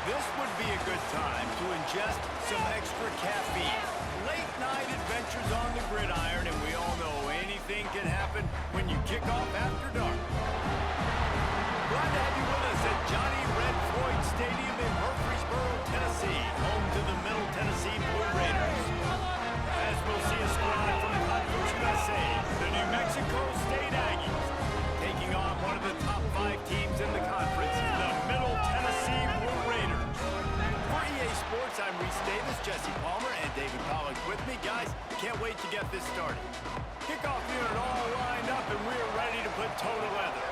This would be a good time to ingest some extra caffeine. Late night adventures on the gridiron, and we all know anything can happen when you kick off after dark. Glad to have you with us at Johnny Red Floyd Stadium in Murfreesboro, Tennessee, home to the Middle Tennessee Blue Raiders. As we'll see a squad from Conference USA, the New Mexico State Aggies, taking on one of the top 5 teams in the conference, the Middle Tennessee Blue Raiders. For EA Sports, I'm Reese Davis, Jesse Palmer, and David Pollack with me. Guys, can't wait to get this started. Kickoff unit all lined up, and we're ready to put toe to leather.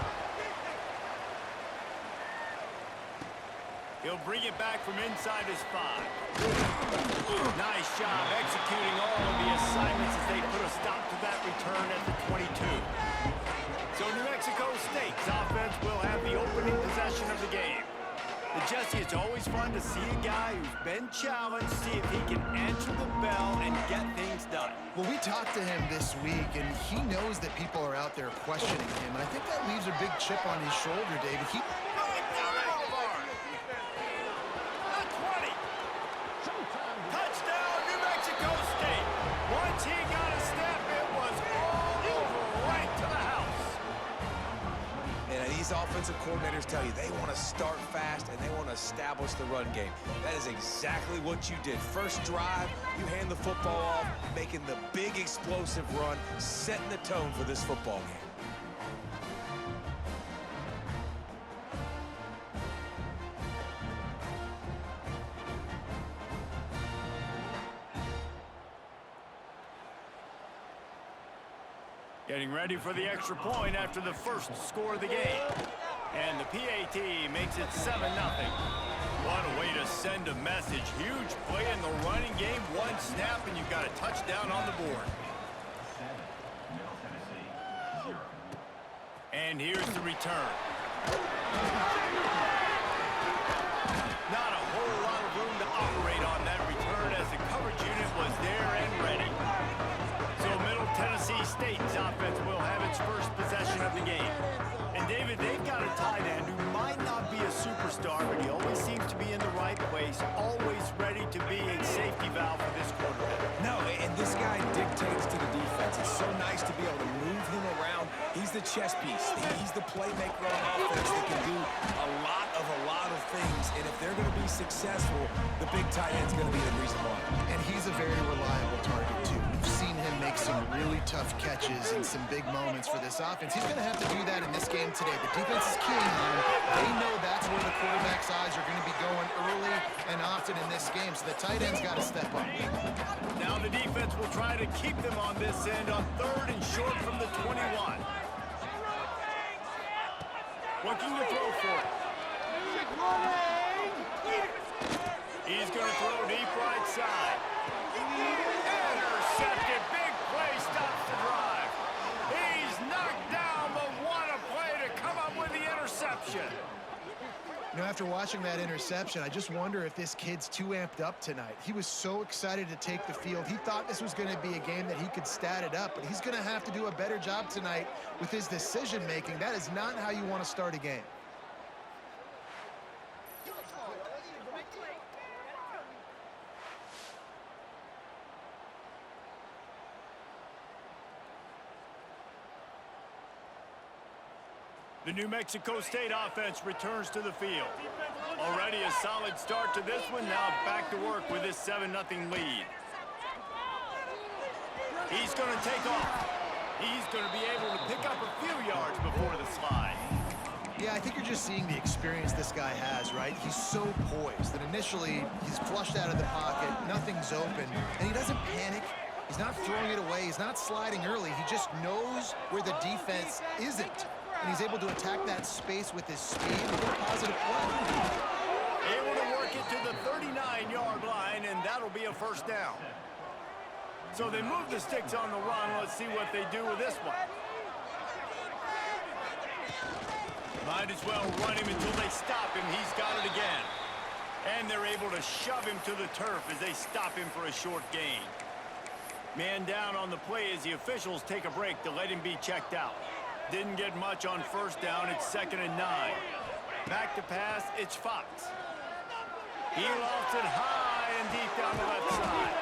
He'll bring it back from inside his 5. Nice job executing all of the assignments as they put a stop to that return at the 22. So New Mexico State's offense will have the opening possession of the game. But Jesse, it's always fun to see a guy who's been challenged, see if he can answer the bell and get things done. Well, we talked to him this week, and he knows that people are out there questioning him. I think that leaves a big chip on his shoulder, David. Touchdown, New Mexico State. Once he got a step, it was all over right to the house. And these offensive coordinators tell you they want to start fast and they want to establish the run game. That is exactly what you did. First drive, you hand the football off, making the big explosive run, setting the tone for this football game. Getting ready for the extra point after the first score of the game. And the PAT makes it 7-0. What a way to send a message. Huge play in the running game. One snap and you've got a touchdown on the board. And here's the return. Not a whole lot of room to operate on that return as the coverage unit was there and ready. So Middle Tennessee State's offense will have its first possession of the game. And David, they've got a tight end who might not be a superstar, but he always seems to be in the right place, always ready to be a safety valve for this quarterback. No, and this guy dictates to the defense. It's so nice to be able to move him around. He's the chess piece. He's the playmaker on offense that can do a lot of things. And if they're going to be successful, the big tight end's going to be the reason why. And he's a very reliable target, too. We've seen him make some really tough catches and some big moments for this offense. He's going to have to do that in this game today. The defense is keying on him. They know that's where the quarterback's eyes are going to be going early and often in this game, so the tight end's got to step up. Now the defense will try to keep them on this end on 3rd and short from the 21. Looking to throw for it. He's going to throw deep right side. Intercepted. Big play stops the drive. He's knocked down, but what a play to come up with the interception. You know, after watching that interception, I just wonder if this kid's too amped up tonight. He was so excited to take the field. He thought this was going to be a game that he could stat it up, but he's going to have to do a better job tonight with his decision-making. That is not how you want to start a game. The New Mexico State offense returns to the field. Already a solid start to this one. Now back to work with this 7-0 lead. He's going to take off. He's going to be able to pick up a few yards before the slide. Yeah, I think you're just seeing the experience this guy has, right? He's so poised that initially he's flushed out of the pocket, nothing's open, and he doesn't panic. He's not throwing it away. He's not sliding early. He just knows where the defense isn't. And he's able to attack that space with his speed and get a positive play. Able to work it to the 39-yard line, and that'll be a first down. So they move the sticks on the run. Let's see what they do with this one. Might as well run him until they stop him. He's got it again. And they're able to shove him to the turf as they stop him for a short gain. Man down on the play as the officials take a break to let him be checked out. Didn't get much on first down. It's 2nd and 9. Back to pass, it's Fox. He lofts it high and deep down the left side.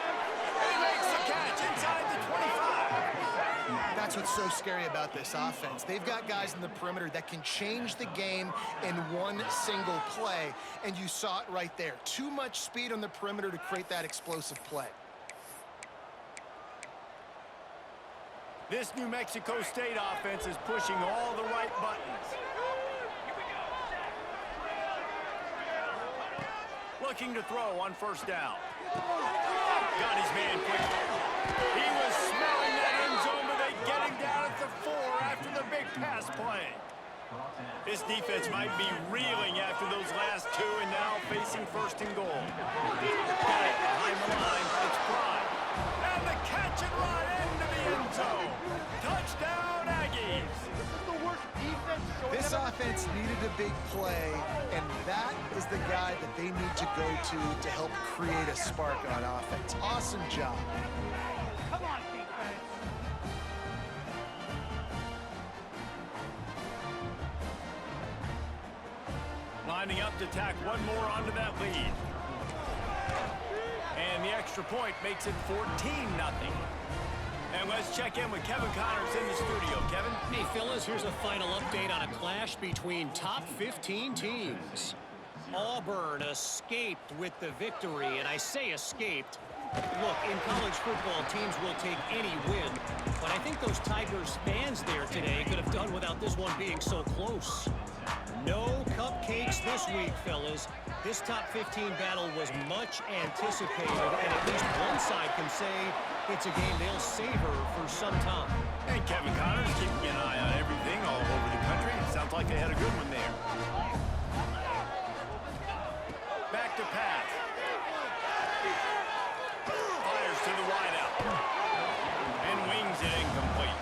He makes the catch inside the 25. That's what's so scary about this offense. They've got guys in the perimeter that can change the game in one single play, and you saw it right there. Too much speed on the perimeter to create that explosive play. This New Mexico State offense is pushing all the right buttons. Looking to throw on first down. Got his man quickly. He was smelling that end zone, but they get him down at the 4 after the big pass play. This defense might be reeling after those last two and now facing first and goal. Got it behind the line. It's Pride. And the catch and run into the end zone. Touchdown, Aggies. This offense needed a big play, and that is the guy that they need to go to help create a spark on offense. Awesome job. Come on, defense. Lining up to tack one more onto that lead. And the extra point makes it 14-0. And let's check in with Kevin Connors in the studio. Kevin? Hey, fellas, here's a final update on a clash between top 15 teams. Auburn escaped with the victory, and I say escaped. Look, in college football, teams will take any win, but I think those Tigers fans there today could have done without this one being so close. No cupcakes this week, fellas. This top 15 battle was much anticipated, and at least one side can say it's a game they'll savor for some time. And Kevin Connors keeping an eye on everything all over the country. Sounds like they had a good one there. Back to pass. Fires to the wideout. And wings it incomplete.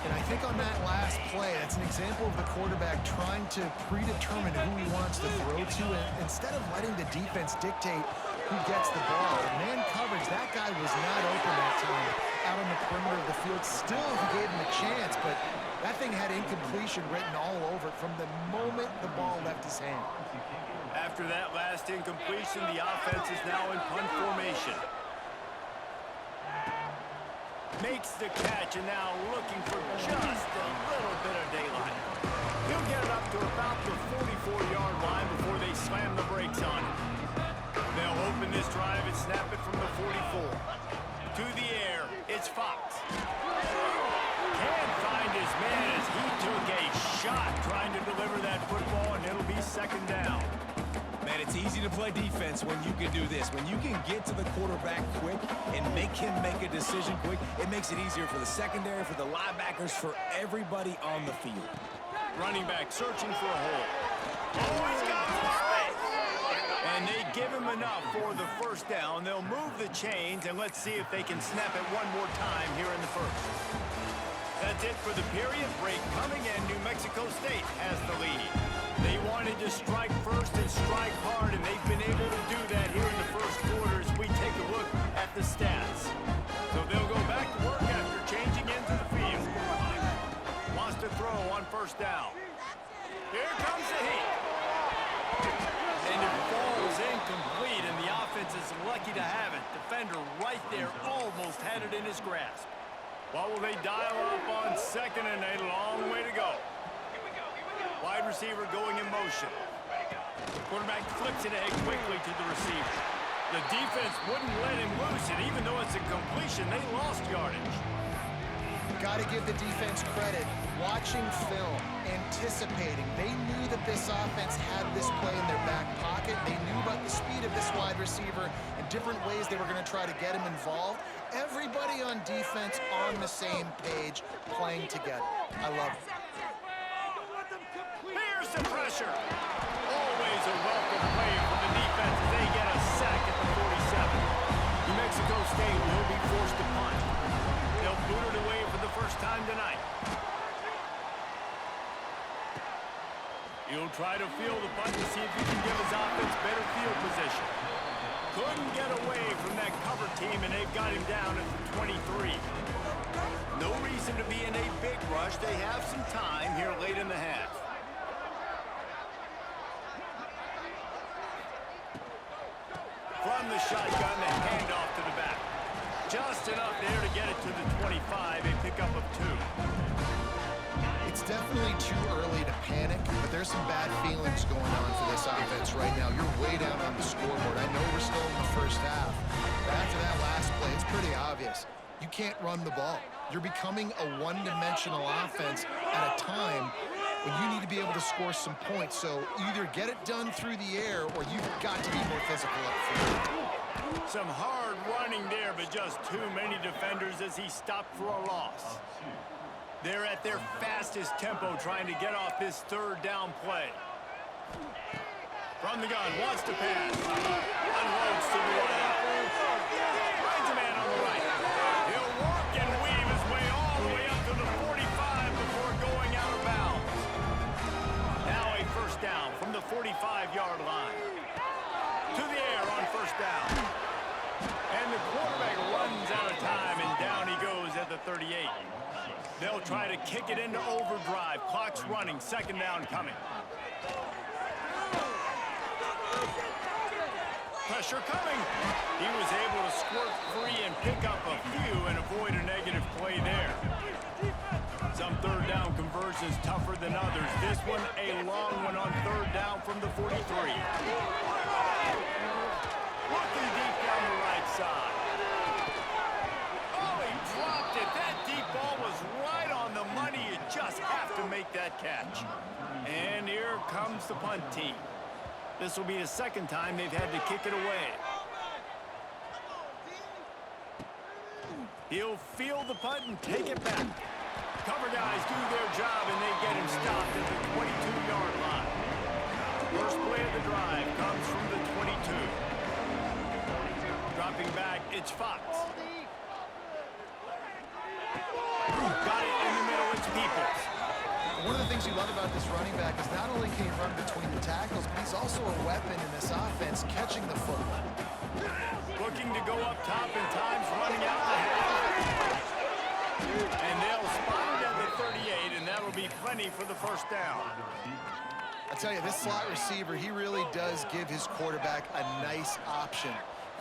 And I think on that last play, that's an example of the quarterback trying to predetermine who he wants to throw to, and instead of letting the defense dictate who gets the ball. Man coverage, that guy was not open that time out on the perimeter of the field. Still, he gave him a chance, but that thing had incompletion written all over it from the moment the ball left his hand. After that last incompletion, the offense is now in punt formation. Makes the catch and now looking for just a little bit of daylight. He'll get it up to about the 44-yard line before they slam the brakes on it. They'll open this drive and snap it from the 44. To the air, it's Fox. Can't find his man as he took a shot trying to deliver that football, and it'll be second down. Man, it's easy to play defense when you can do this. When you can get to the quarterback quick and make him make a decision quick, it makes it easier for the secondary, for the linebackers, for everybody on the field. Running back searching for a hole. Oh, he's got some space. And they give him enough for the first down. They'll move the chains, and let's see if they can snap it one more time here in the first. That's it for the period break coming in. New Mexico State has the lead. They wanted to strike first and strike hard, and they've been able to do that here in the first quarter as we take a look at the stats. So they'll go back to work after changing into the field. Wants to throw on first down. Here comes the heat. And it falls incomplete, and the offense is lucky to have it. Defender right there almost had it in his grasp. What will they dial up on second and a long way to go? Wide receiver going in motion. Quarterback flips it ahead quickly to the receiver. The defense wouldn't let him loose, and even though it's a completion, they lost yardage. Got to give the defense credit. Watching film, anticipating. They knew that this offense had this play in their back pocket. They knew about the speed of this wide receiver and different ways they were going to try to get him involved. Everybody on defense on the same page, playing together. I love it. Here's the pressure. Always a welcome play from the defense as they get a sack at the 47. New Mexico State will be forced to punt. They'll boot it away for the first time tonight. He'll try to field the punt to see if he can give his offense better field position. Couldn't get away from that cover team, and they've got him down at the 23. No reason to be in a big rush. They have some time here late in the half. the shotgun, the handoff to the back. Just enough there to get it to the 25, a pickup of 2. It's definitely too early to panic, but there's some bad feelings going on for this offense right now. You're way down on the scoreboard. I know we're still in the first half, but after that last play, it's pretty obvious. You can't run the ball. You're becoming a one-dimensional offense at a time when you need to be able to score some points. So either get it done through the air or you've got to be more physical up front. Some hard running there, but just too many defenders as he stopped for a loss. They're at their fastest tempo trying to get off this third down play. From the gun, wants to pass. Unloads to the right. Finds a man on the right. He'll work and weave his way all the way up to the 45 before going out of bounds. Now a first down from the 45-yard line. To the air on first down. And the quarterback runs out of time, and down he goes at the 38. They'll try to kick it into overdrive. Clock's running. Second down coming. Pressure coming. He was able to squirt free and pick up a few and avoid a negative play there. Some third down conversions tougher than others. This one a long one on third down from the 43. Looking deep down the right side. Oh, he dropped it. That deep ball was right on the money. You just have to make that catch. And here comes the punt team. This will be the second time they've had to kick it away. He'll field the punt and take it back. Cover guys do their job, and they get him stopped at the 22-yard line. First play of the drive comes from the 22. Dropping back, it's Fox. Got it in the middle, it's Peoples. One of the things you love about this running back is not only can he run between the tackles, but he's also a weapon in this offense, catching the football. Looking to go up top in times, running out the half. And they'll spot it at the 38, and that'll be plenty for the first down. I tell you, this slot receiver, he really does give his quarterback a nice option.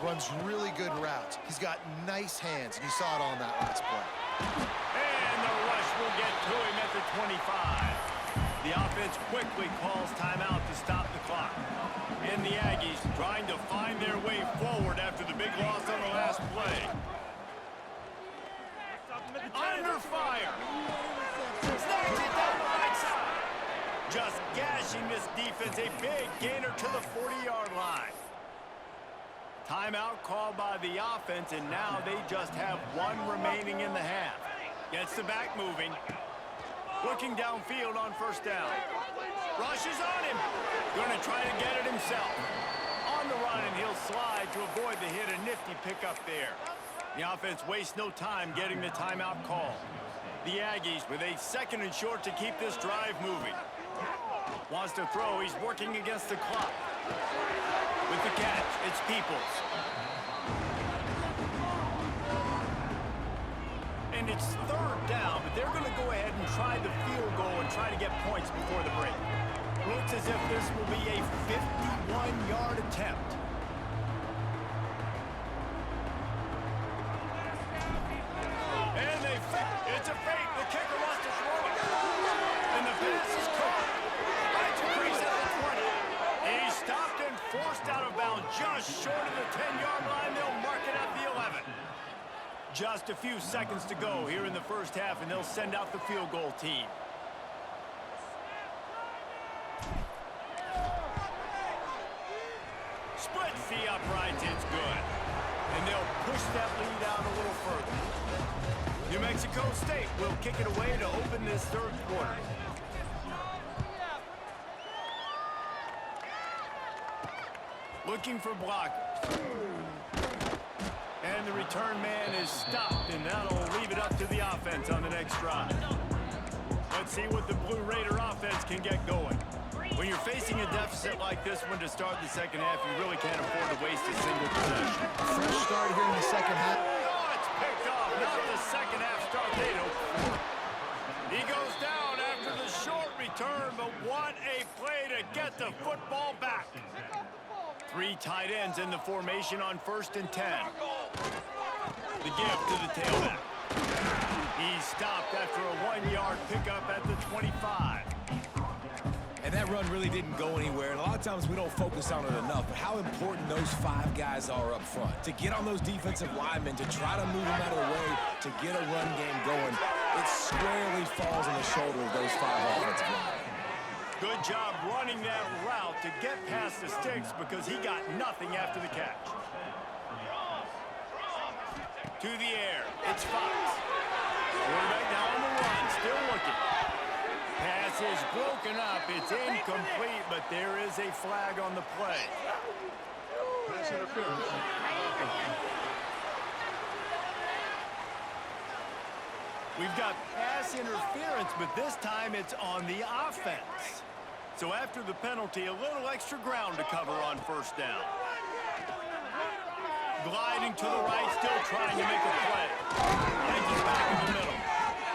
Runs really good routes. He's got nice hands, and you saw it all in that last play. And the rush will get to him at the 25. The offense quickly calls timeout to stop the clock. And the Aggies trying to find their way forward after the big loss on the last play. Under fire. Snags it down the right side. Just gashing this defense. A big gainer to the 40-yard line. Timeout called by the offense, and now they just have one remaining in the half. Gets the back moving. Looking downfield on first down. Rushes on him. Going to try to get it himself. On the run, and he'll slide to avoid the hit. A nifty pickup there. The offense wastes no time getting the timeout call. The Aggies with a second and short to keep this drive moving. Wants to throw. He's working against the clock. With the catch, it's Peoples. And it's third down, but they're going to go ahead and try the field goal and try to get points before the break. Looks as if this will be a 51-yard attempt. And it's a fake. The kicker wants to throw it. And the pass is caught. Right to crease at the 20. He's stopped and forced out of bounds just short of the 10-yard line. They'll mark it at the 11. Just a few seconds to go here in the first half, and they'll send out the field goal team. Splits the uprights, it's good. And they'll push that lead out a little further. New Mexico State will kick it away to open this third quarter. Looking for blockers. And the return man is stopped, and that'll leave it up to the offense on the next drive. Let's see what the Blue Raider offense can get going. When you're facing a deficit like this one to start the second half, you really can't afford to waste a single possession. Fresh start here in the second half. Oh, it's picked off. Not the second half start they'd hoped for. He goes down after the short return, but what a play to get the football back. Three tight ends in the formation on 1st and 10. The give to the tailback. He's stopped after a 1-yard pickup at the 25. And that run really didn't go anywhere. And a lot of times we don't focus on it enough. But how important those 5 guys are up front. To get on those defensive linemen, to try to move them out of the way, to get a run game going, it squarely falls on the shoulder of those 5 offensive linemen. Good job running that route to get past the sticks because he got nothing after the catch. To the air, it's Fox. Quarterback now on the run, still looking. Pass is broken up, it's incomplete, but there is a flag on the play. Pass interference. We've got pass interference, but this time it's on the offense. So after the penalty, a little extra ground to cover on 1st down. Gliding to the right, still trying to make a play. Finds his back in the middle.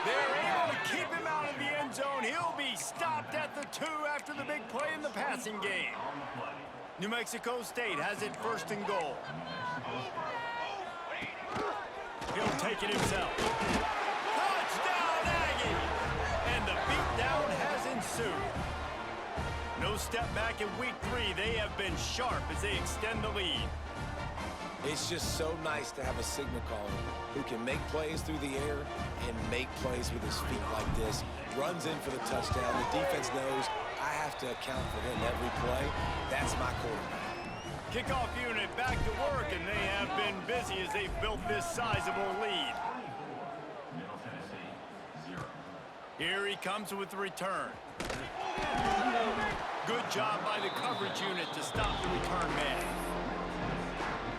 They're able to keep him out of the end zone. He'll be stopped at the 2 after the big play in the passing game. New Mexico State has it 1st and goal. He'll take it himself. Touchdown, Aggies! And the beatdown has ensued. No step back in week 3. They have been sharp as they extend the lead. It's just so nice to have a signal caller who can make plays through the air and make plays with his feet like this. Runs in for the touchdown. The defense knows I have to account for him every play. That's my quarterback. Kickoff unit back to work, and they have been busy as they've built this sizable lead. Here he comes with the return. Good job by the coverage unit to stop the return man.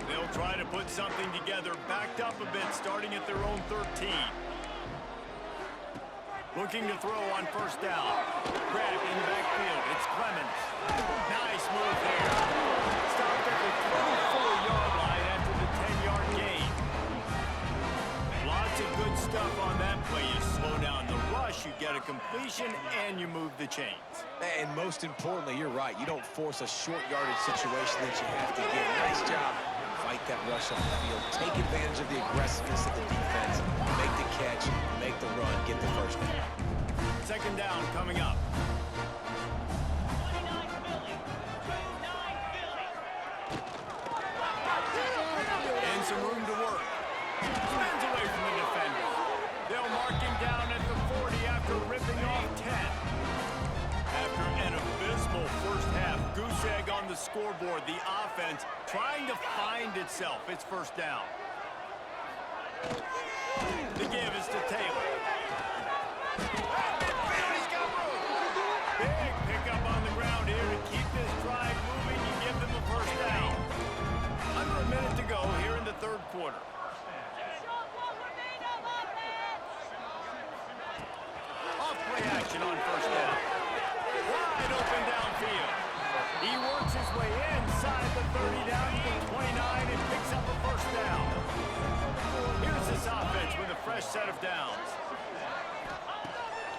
They'll try to put something together, backed up a bit, starting at their own 13. Looking to throw on 1st down. Grab in the backfield. It's Clemens. Nice move there. Stopped at the 24-yard line after the 10-yard gain. Lots of good stuff on that play. You slow down the rush, you get a completion, and you move the chains. And most importantly, you're right. You don't force a short yardage situation that you have to get. Nice job. Fight that rush on the field. Take advantage of the aggressiveness of the defense. Make the catch, make the run, get the 1st down. 2nd down coming up. And some room to work. Spins away from the defender. They'll mark him down at the 40 after ripping off 10. After an abysmal 1st half, goose egg on the scoreboard, the offense trying to find itself. It's 1st down. The give is to Taylor. He's got room. Big pickup on the ground here to keep this drive moving and give them a 1st down. Under a minute to go here in the 3rd quarter. Off play action on 1st down. Wide open downfield. He works his way inside the 30 down to the 29 and picks up a 1st down. Here's this offense with a fresh set of downs.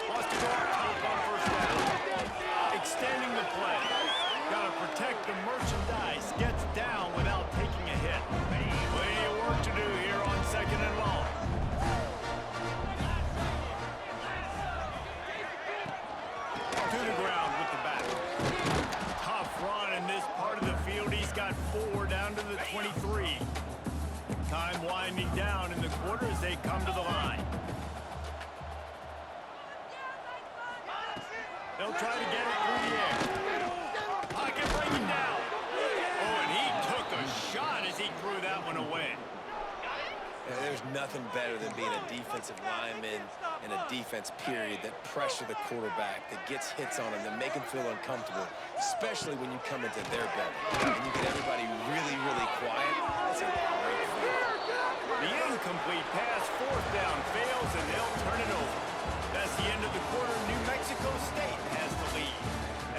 Wants to go up top on 1st down. Extending the play. Got to protect the merchandise. Gets down without taking a hit. Plenty of work to do here on 2nd and long. To the ground with the back. Tough run in this part of the field. He's got 4 down to the 23. Time winding down in the quarter as they come to the line. They'll try to get it through the air. Pocket breaking down. Oh, and he took a shot as he threw that one away. There's nothing better than being a defensive lineman and a defense period that pressure the quarterback, that gets hits on him, that make him feel uncomfortable, especially when you come into their belly and you get everybody really, really quiet. That's a great feeling. The incomplete pass, 4th down, fails, and they'll turn it over. That's the end of the quarter. New Mexico State has the lead.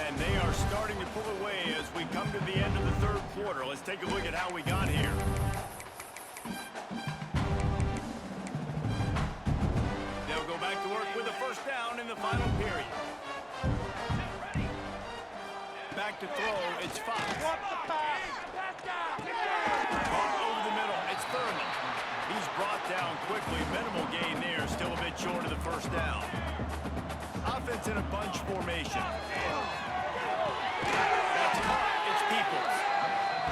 And they are starting to pull away as we come to the end of the 3rd quarter. Let's take a look at how we got here. They'll go back to work with a 1st down in the final period. Back to throw. It's Fox. Caught over the middle. It's Thurman. He's brought down quickly. Minimal gain there. Still a bit short of the first down. Offense in a bunch formation. That's caught. It's Peoples.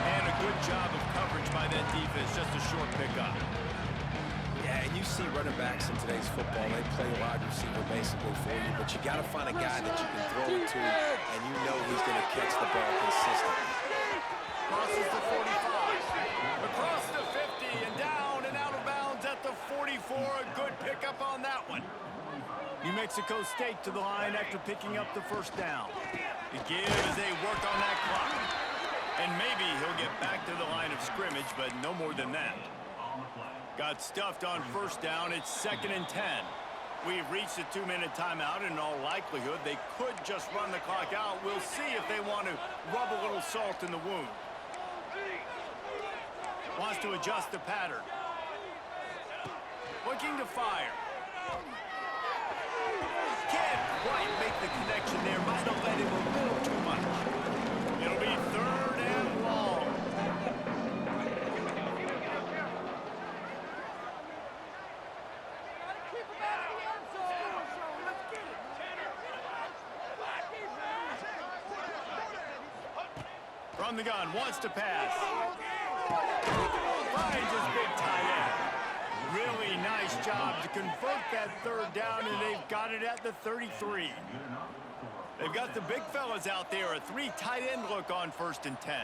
And a good job of coverage by that defense. Just a short pickup. Yeah, and you see running backs in today's football, they play wide receiver basically for you, but you got to find a guy that you can throw it to, and you know he's going to catch the ball consistently. Crosses the 45. Across the 50 and down and out of bounds at the 44. A good pickup on that one. New Mexico State to the line after picking up the first down. The give as they work on that clock. And maybe he'll get back to the line of scrimmage, but no more than that. Got stuffed on first down. It's 2nd and 10. We've reached a 2-minute timeout, and in all likelihood, they could just run the clock out. We'll see if they want to rub a little salt in the wound. Wants to adjust the pattern. Looking to fire. Can't quite make the connection there. Might have let him a little too much. It'll be 3rd and long. From the gun, wants to pass. Finds his big tight end. Really nice job to convert that 3rd down, and they've got it at the 33. They've got the big fellas out there. A 3 tight end look on 1st and 10.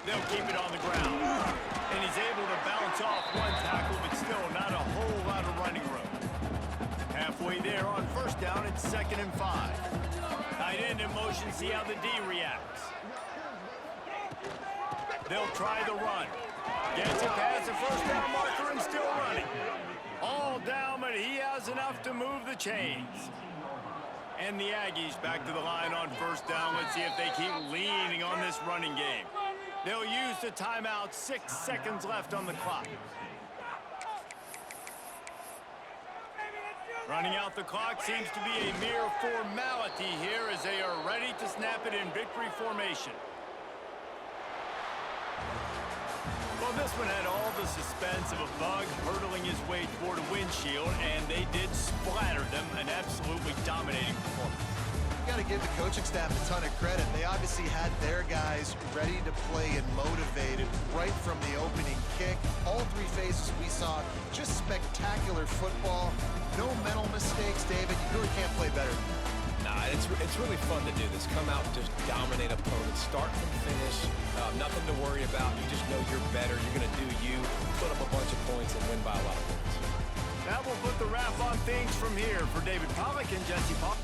They'll keep it on the ground. And he's able to bounce off one tackle, but still not a whole lot of running room. Halfway there on 1st down, it's 2nd and 5. Tight end in motion, see how the D reacts. They'll try the run. Gets it past the first down marker and still running. All down, but he has enough to move the chains. And the Aggies back to the line on 1st down. Let's see if they keep leaning on this running game. They'll use the timeout. 6 seconds left on the clock. Running out the clock seems to be a mere formality here as they are ready to snap it in victory formation. Well, this one had all the suspense of a bug hurtling his way toward a windshield, and they did splatter them. An absolutely dominating performance. You got to give the coaching staff a ton of credit. They obviously had their guys ready to play and motivated right from the opening kick. All 3 phases we saw, just spectacular football. No mental mistakes, David. You really can't play better. Nah, it's really fun to do this. Come out and just dominate opponents. Start from finish. Nothing to worry about. You just know you're better. You're going to do you, put up a bunch of points, and win by a lot of points. That will put the wrap on things from here. For David Pollack and Jesse Paul.